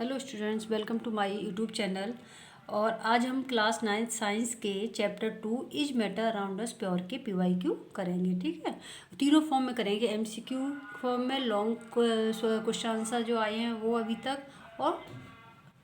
Hello students, welcome to my YouTube channel. और आज हम क्लास 9 साइंस के chapter 2 is matter around us pure के PYQ करेंगे। ठीक है, तीनों फॉर्म में करेंगे। MCQ फॉर्म में लॉन्ग क्वेश्चन आंसर जो आए हैं वो अभी तक, और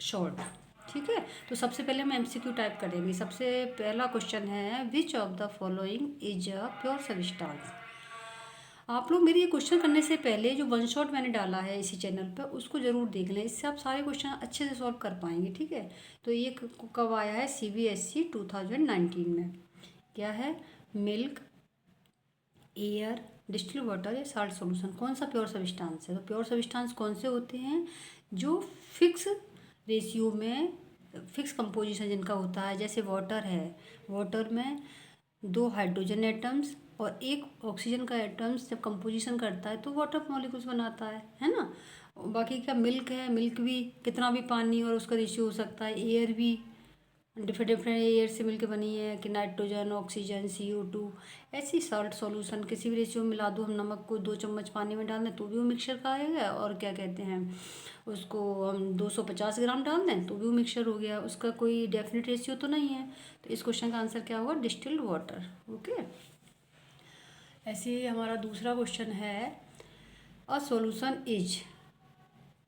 शॉर्ट। ठीक है, तो सबसे पहले हम MCQ टाइप करेंगे। सबसे पहला क्वेश्चन है, which of the following is a pure substance. आप लोग मेरे ये क्वेश्चन करने से पहले जो वन शॉट मैंने डाला है इसी चैनल पर उसको ज़रूर देख लें, इससे आप सारे क्वेश्चन अच्छे से सॉल्व कर पाएंगे। ठीक है, तो ये कब आया है? CBSE 2019 में। क्या है? मिल्क, एयर, डिस्टिल वाटर या साल्ट सॉल्यूशन, कौन सा प्योर सब्सटेंस है? तो प्योर सब्सटेंस कौन से होते हैं? जो फिक्स रेशियो में, फिक्स कंपोजिशन जिनका होता है। जैसे वाटर है, वाटर में 2 हाइड्रोजन एटम्स और 1 ऑक्सीजन का एटम्स जब कंपोजिशन करता है तो वाटर मॉलिक्यूल्स बनाता है ना। बाकी क्या मिल्क है, मिल्क भी कितना भी पानी और उसका रेशियो हो सकता है। एयर भी डिफरेंट डिफरेंट एयर से मिलकर बनी है कि नाइट्रोजन, ऑक्सीजन, CO2। ऐसी साल्ट सॉल्यूशन किसी भी रेशियो में मिला दो, हम नमक को 2 चम्मच पानी में डाल दें तो भी वो मिक्सचर का आएगा। और क्या कहते हैं उसको, हम 250 ग्राम डाल दें तो भी वो मिक्सचर हो गया। उसका कोई डेफिनेट रेशियो तो नहीं है। तो इस क्वेश्चन का आंसर क्या होगा? Distilled water. ओके, ऐसे ही हमारा दूसरा क्वेश्चन है, अ सॉल्यूशन इज।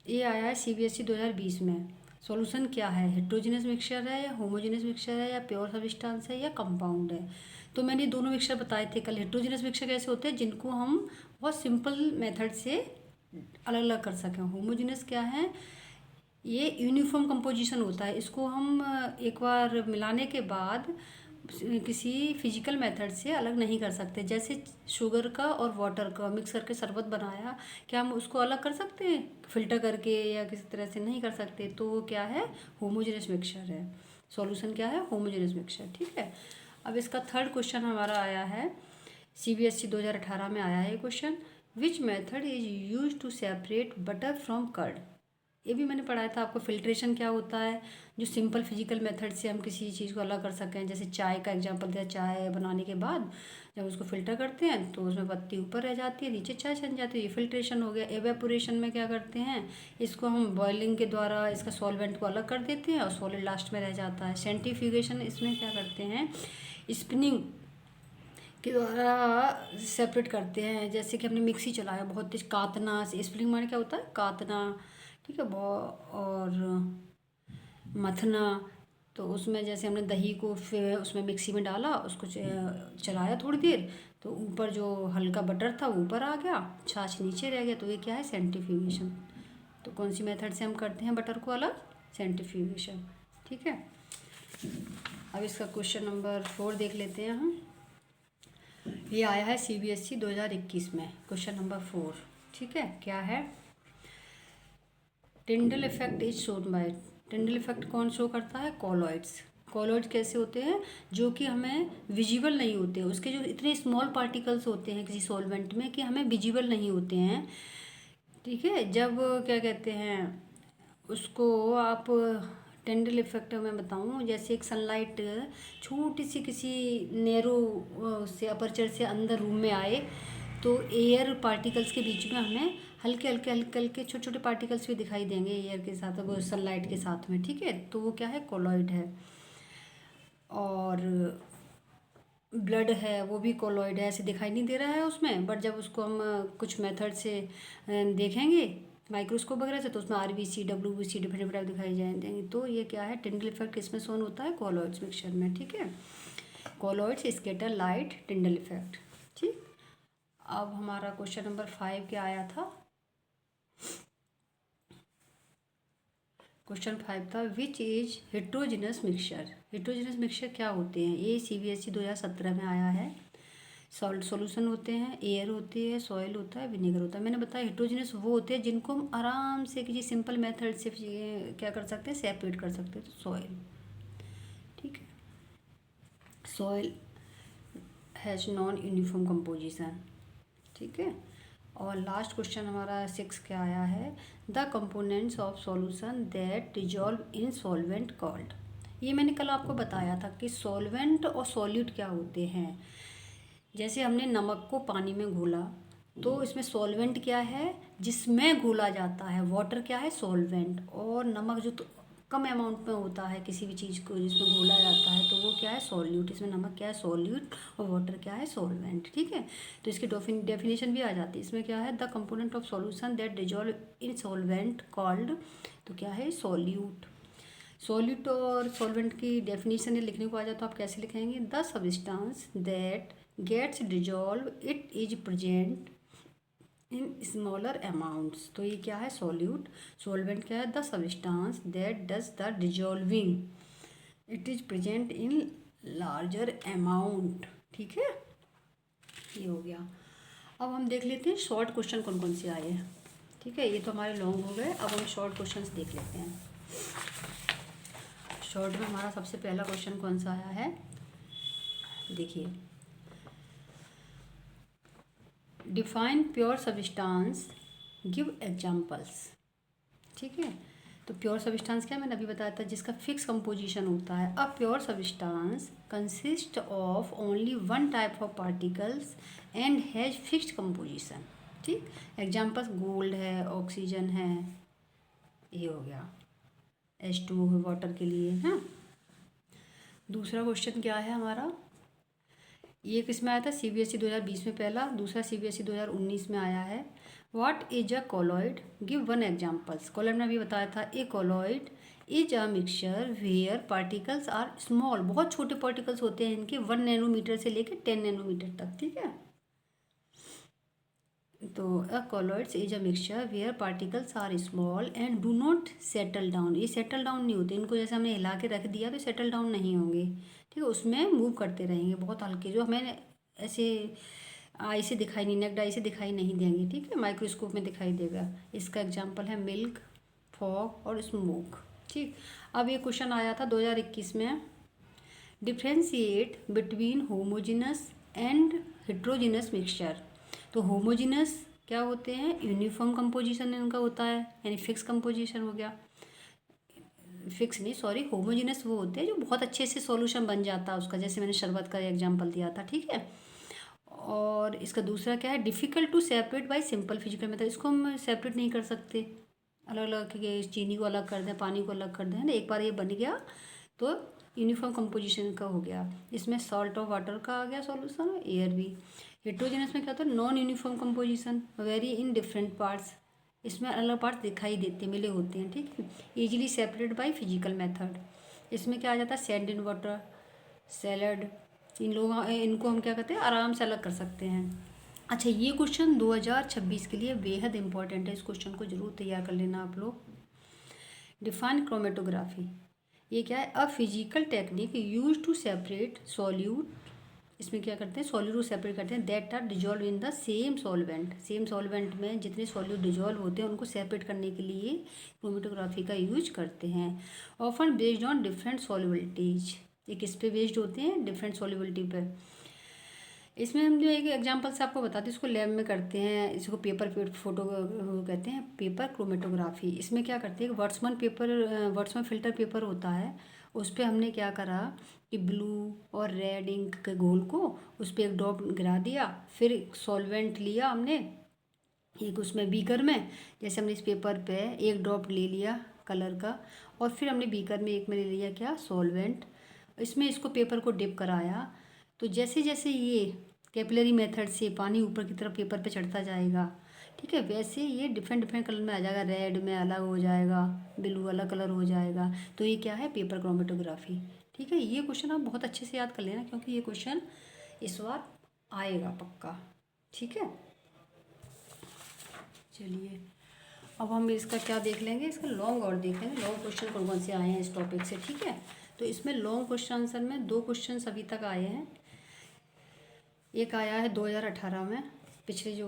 ये आया है CBSE 2020 में। सॉल्यूशन क्या है? हेट्रोजीनियस मिक्सचर है या होमोजीनियस मिक्सचर है या प्योर सब्सटेंस है या कंपाउंड है? तो मैंने दोनों मिक्सचर बताए थे कल। हेट्रोजीनियस मिक्सचर कैसे होते हैं? जिनको हम बहुत सिंपल मेथड से अलग अलग कर सकें। होमोजीनियस क्या है? ये यूनिफॉर्म कंपोजिशन होता है। इसको हम एक बार मिलाने के बाद किसी फिजिकल मेथड से अलग नहीं कर सकते। जैसे शुगर का और वाटर का मिक्स करके शरबत बनाया, क्या हम उसको अलग कर सकते हैं फिल्टर करके या किसी तरह से? नहीं कर सकते। तो वो क्या है? होमोजेनियस मिक्सचर है। सॉल्यूशन क्या है? Homogeneous mixture. ठीक है, अब इसका थर्ड क्वेश्चन हमारा आया है, CBSE 2018 में आया है ये question. Which method is use to separate butter from curd. ये भी मैंने पढ़ाया था आपको। फिल्ट्रेशन क्या होता है? जो सिंपल फिजिकल मेथड से हम किसी चीज़ को अलग कर सकें। जैसे चाय का एग्जांपल दिया, चाय बनाने के बाद जब उसको फिल्टर करते हैं तो उसमें पत्ती ऊपर रह जाती है, नीचे चाय छन जाती है, ये फिल्ट्रेशन हो गया। एवेपोरेशन में क्या करते हैं, इसको हम बॉइलिंग के द्वारा इसका सॉल्वेंट को अलग कर देते हैं और सॉलिड लास्ट में रह जाता है। सेंट्रीफ्यूगेशन, इसमें क्या करते हैं, स्पिनिंग के द्वारा सेपरेट करते हैं। जैसे कि हमने मिक्सी चलाया बहुत तेज, कातना से। स्पिनिंग माने क्या होता है? कातना। ठीक है, और मथना। तो उसमें जैसे हमने दही को फिर उसमें मिक्सी में डाला, उसको चलाया थोड़ी देर, तो ऊपर जो हल्का बटर था वो ऊपर आ गया, छाछ नीचे रह गया। तो ये क्या है? सेंट्रीफ्यूगेशन। तो कौन सी मेथड से हम करते हैं बटर को अलग? सेंट्रीफ्यूगेशन। ठीक है, अब इसका क्वेश्चन नंबर 4 देख लेते हैं हम। ये आया है CBSE 2021 में, क्वेश्चन नंबर 4। ठीक है, क्या है? Tyndall effect is shown by. Tyndall effect कौन शो करता है? कॉलॉइड्स। कॉलॉइड्स कैसे होते हैं? जो कि हमें विजिबल नहीं होते। उसके जो इतने स्मॉल पार्टिकल्स होते हैं किसी सॉल्वेंट में कि हमें विजिबल नहीं होते हैं। ठीक है, जब क्या कहते हैं उसको आप, टिंडल इफेक्ट मैं बताऊं, जैसे एक सनलाइट छोटी सी किसी नैरो से अपर्चर से अंदर रूम में आए तो एयर पार्टिकल्स के बीच में हमें हल्के हल्के हल्के हल्के छोटे छोटे पार्टिकल्स भी दिखाई देंगे एयर के साथ, वो सनलाइट के साथ में। ठीक है, तो वो क्या है? कोलॉइड है। और ब्लड है, वो भी कोलॉइड है। ऐसे दिखाई नहीं दे रहा है उसमें, बट जब उसको हम कुछ मेथड से देखेंगे माइक्रोस्कोप वगैरह से तो उसमें RBC, WBC डिफरेंट डिफरेंट दिखाई देंगे। तो ये क्या है? टिंडल इफेक्ट किसमें शोन होता है? कॉलॉइड्स मिक्सचर में। ठीक है, colloids scatter light, Tyndall effect. ठीक, अब हमारा क्वेश्चन नंबर 5 क्या आया था? क्वेश्चन 5 था, which is heterogeneous mixture. Heterogeneous mixture क्या होते हैं? ये CBSE 2017 में आया है। सॉल्ट सॉल्यूशन होते हैं, एयर होती है, सॉइल होता है, विनेगर होता है। मैंने बताया हेट्रोजीनस वो होते हैं जिनको हम आराम से किसी सिंपल मेथड से क्या कर सकते हैं? सेपरेट कर सकते हैं। तो सॉइल। ठीक है, soil has non uniform composition. ठीक है, और लास्ट क्वेश्चन हमारा 6 क्या आया है? The components of solution that dissolve in solvent called. ये मैंने कल आपको बताया था कि सॉल्वेंट और सॉल्यूट क्या होते हैं। जैसे हमने नमक को पानी में घोला तो इसमें सॉल्वेंट क्या है, जिसमें घोला जाता है, वाटर क्या है सॉल्वेंट, और नमक जो तो कम अमाउंट में होता है किसी भी चीज़ को जिसमें घोला जाता है तो वो क्या है सॉल्यूट। इसमें नमक क्या है सॉल्यूट और वाटर क्या है सॉल्वेंट। ठीक है, तो इसकी डेफिनेशन भी आ जाती है। इसमें क्या है, the component of solution that dissolve in solvent called, तो क्या है सॉल्यूट। सॉल्यूट और सॉल्वेंट की डेफिनेशन लिखने को आ जाए तो आप कैसे लिखेंगे, the substance that gets dissolve it is present in smaller amounts. तो ये क्या है सॉल्यूट। सॉल्वेंट क्या है, the substance that does the dissolving it is present in larger amount. ठीक है, ये हो गया। अब हम देख लेते हैं शॉर्ट क्वेश्चन कौन कौन से आए हैं। ठीक है, ये तो हमारे लॉन्ग हो गए, अब हम शॉर्ट क्वेश्चंस देख लेते हैं। शॉर्ट में हमारा सबसे पहला क्वेश्चन कौन सा आया है, देखिए, define pure substance, give examples. ठीक है, तो प्योर सब्सटेंस क्या मैंने अभी बताया था, जिसका फिक्स कंपोजिशन होता है। A pure substance consist of only one type of particles and has fixed composition. ठीक, एग्जांपल्स गोल्ड है, ऑक्सीजन है, ये हो गया, H2 है वाटर के लिए। हाँ, दूसरा क्वेश्चन क्या है हमारा, ये किस में आया था, CBSE 2020 में पहला, दूसरा CBSE 2019 में आया है। What is a colloid, give one examples. Colloid में अभी बताया था, a colloid is a mixture where particles are small, बहुत छोटे पार्टिकल्स होते हैं इनके, 1 नैनोमीटर से लेकर 10 नैनोमीटर तक। ठीक है, तो a colloids is a mixture where particles are small and do not settle down. ये सेटल डाउन नहीं होते, इनको जैसे हमने हिला के रख दिया तो सेटल डाउन नहीं होंगे। ठीक है, उसमें मूव करते रहेंगे, बहुत हल्के, जो हमें ऐसे आई से दिखाई नहीं, नेक्ड आई से दिखाई नहीं देंगे। ठीक है, माइक्रोस्कोप में दिखाई देगा। इसका एग्जाम्पल है मिल्क, फॉग और स्मोक। ठीक, अब ये क्वेश्चन आया था 2021 में, differentiate between homogeneous and heterogeneous mixture. तो होमोजिनस क्या होते हैं, यूनिफॉर्म कंपोजिशन इनका होता है, यानी फिक्स कंपोजिशन हो गया, फिक्स नहीं सॉरी, होमोजिनस वो होते हैं जो बहुत अच्छे से सॉल्यूशन बन जाता है उसका, जैसे मैंने शरबत का एग्जांपल दिया था। ठीक है, और इसका दूसरा क्या है, difficult to separate by simple physical method. इसको हम सेपरेट नहीं कर सकते, अलग अलग के चीनी को अलग कर दें, पानी को अलग कर दें ना, एक बार ये बन गया तो यूनिफॉर्म कंपोजिशन का हो गया। इसमें सॉल्ट और वाटर का आ गया सॉल्यूशन, एयर भी। हेट्रोजेनस में क्या होता है, non uniform composition, very in different parts, इसमें अलग पार्ट्स दिखाई देते मिले होते हैं। ठीक है, easily separate by physical method. इसमें क्या आ जाता है, सैंड इन वाटर, सैलड, इनको हम क्या कहते हैं, आराम से अलग कर सकते हैं। अच्छा, ये क्वेश्चन 2026 के लिए बेहद इंपॉर्टेंट है, इस क्वेश्चन को जरूर तैयार कर लेना आप लोग। डिफाइन क्रोमेटोग्राफी, ये क्या है, a physical technique use to separate solute. इसमें क्या करते हैं, सॉल्यूट को सेपरेट करते हैं, that are dissolve in the same solvent. Same solvent में जितने सॉल्यूट डिजॉल्व होते हैं उनको सेपरेट करने के लिए क्रोमेटोग्राफी का यूज करते हैं। ऑफन बेस्ड ऑन डिफरेंट सॉल्युबिलिटीज, ये किस पे बेस्ड होते हैं, डिफरेंट सॉल्युबिलिटी पर। इसमें हम जो एक एग्जांपल से आपको बताते हैं, इसको लैब में करते हैं, इसको पेपर पे फोटो कहते हैं, पेपर क्रोमेटोग्राफी। इसमें क्या करते हैं, वर्ड्समैन फिल्टर पेपर होता है, उस पर हमने क्या करा कि ब्लू और रेड इंक के घोल को उस पर एक ड्रॉप गिरा दिया, फिर सॉल्वेंट लिया हमने एक उसमें बीकर में, जैसे हमने इस पेपर पे एक ड्रॉप ले लिया कलर का, और फिर हमने बीकर में एक में ले लिया क्या सॉल्वेंट, इसमें इसको पेपर को डिप कराया। तो जैसे जैसे ये कैपिलरी मेथड से पानी ऊपर की तरफ पेपर पे चढ़ता जाएगा, ठीक है, वैसे ये डिफरेंट डिफरेंट कलर में आ जाएगा, रेड में अलग हो जाएगा, ब्लू अलग कलर हो जाएगा। तो ये क्या है, पेपर क्रोमेटोग्राफी। ठीक है, ये क्वेश्चन आप बहुत अच्छे से याद कर लेना, क्योंकि ये क्वेश्चन इस बार आएगा पक्का। ठीक है, चलिए अब हम इसका क्या देख लेंगे, इसका लॉन्ग और देख लेंगे, लॉन्ग क्वेश्चन कौन कौन से आए हैं इस टॉपिक से। ठीक है, तो इसमें लॉन्ग क्वेश्चन आंसर में 2 क्वेश्चन अभी तक आए हैं। एक आया है 2018 में, पिछले जो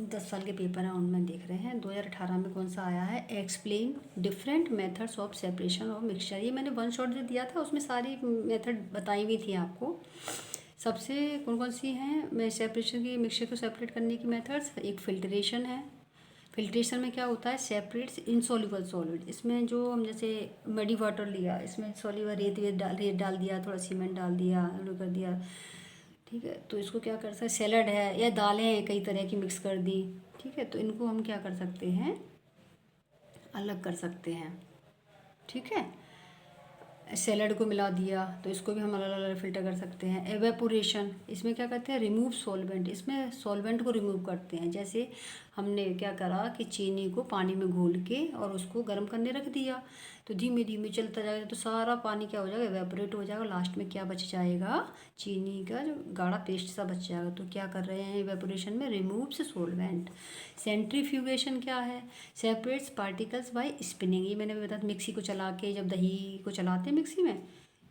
10 साल के पेपर हैं उनमें देख रहे हैं। 2018 में कौन सा आया है, explain different methods of separation of mixture. ये मैंने वन शॉट जो दिया था उसमें सारी मेथड बताई हुई थी आपको। सबसे कौन कौन सी हैं मैं सेपरेशन की, मिक्सचर को सेपरेट करने की मेथड्स, एक फिल्ट्रेशन है। फिल्ट्रेशन में क्या होता है, सेपरेट्स इनसॉल्युबल सॉलिड। इसमें जो हम जैसे मडी वाटर लिया, इसमें सॉल्युबल रेत डाल दिया, थोड़ा सीमेंट डाल दिया, कर दिया, ठीक है। तो इसको क्या कर सकते, सैलड है या दालें हैं कई तरह की मिक्स कर दी, ठीक है, तो इनको हम क्या कर सकते हैं, अलग कर सकते हैं, ठीक है। सैलड को मिला दिया तो इसको भी हम अलग अलग फ़िल्टर कर सकते हैं। एवेपोरेशन, इसमें क्या करते हैं, रिमूव सॉल्वेंट, इसमें सॉल्वेंट को रिमूव करते हैं। जैसे हमने क्या करा कि चीनी को पानी में घोल के और उसको गर्म करने रख दिया, तो धीमे धीमे चलता जाएगा तो सारा पानी क्या हो जाएगा, एवेपोरेट हो जाएगा, लास्ट में क्या बच जाएगा, चीनी का जो गाढ़ा पेस्ट सा बच जाएगा। तो क्या कर रहे हैं एवेपोरेशन में, रिमूव से सॉल्वेंट। सेंट्रीफ्यूगेशन क्या है, सेपरेट्स पार्टिकल्स बाय स्पिनिंग, ये मैंने भी बताया, मिक्सी को चला के जब दही को चलाते हैं मिक्सी में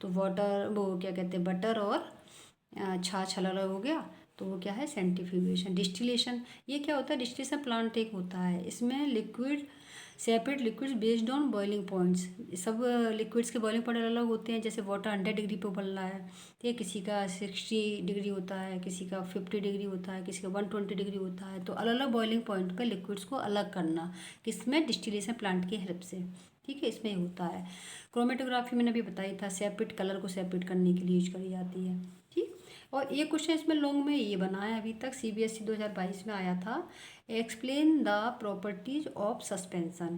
तो वाटर वो क्या कहते हैं, बटर और छाछ अलग अलग हो गया, तो वो क्या है, सेंट्रीफ्यूगेशन। डिस्टिलेशन, ये क्या होता है, डिस्टिलेशन प्लांट एक होता है, इसमें liquid separate liquids based on boiling points, सब लिक्विड्स के बॉइलिंग पॉइंट अलग अलग होते हैं। जैसे वाटर 100 डिग्री पे उबल रहा है, ठीक है, किसी का 60 डिग्री होता है, किसी का 50 डिग्री होता है, किसी का 120 डिग्री होता है। तो अलग अलग बॉइलिंग पॉइंट पे लिक्विड्स को अलग करना, किसमें, डिस्टिलेशन प्लांट की हेल्प से, ठीक है, इसमें होता है। क्रोमेटोग्राफी मैंने अभी बताई था, सेपरेट कलर को सेपरेट करने के लिए यूज करी जाती है, ठीक। और ये क्वेश्चन इसमें लॉन्ग में ये बना है, अभी तक CBSE 2022 में आया था, explain the properties of suspension,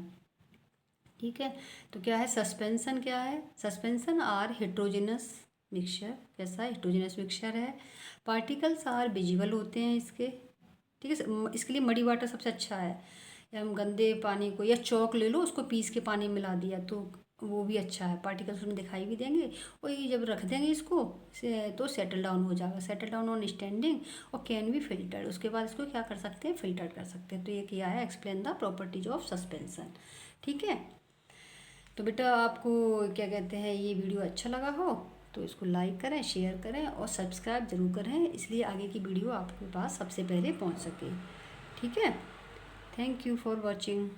ठीक है। तो क्या है सस्पेंशन, क्या है, सस्पेंशन आर हेट्रोजेनस मिक्सचर, कैसा है, हेट्रोजेनस मिक्सचर है। पार्टिकल्स आर विजिबल होते हैं इसके, ठीक है, इसके लिए मडी वाटर सबसे अच्छा है, या हम गंदे पानी को, या चौक ले लो उसको पीस के पानी में मिला दिया तो वो भी अच्छा है, पार्टिकल्स उसमें दिखाई भी देंगे, और ये जब रख देंगे इसको तो सेटल डाउन हो जाएगा, सेटल डाउन ऑन स्टैंडिंग और कैन बी फिल्टर्ड, उसके बाद इसको क्या कर सकते हैं, फिल्टर कर सकते हैं। तो ये किया है, explain the properties of suspension, ठीक है। तो बेटा आपको क्या कहते हैं, ये वीडियो अच्छा लगा हो तो इसको लाइक करें, शेयर करें और सब्सक्राइब ज़रूर करें, इसलिए आगे की वीडियो आपके पास सबसे पहले पहुंच सके, ठीक है। Thank you for watching.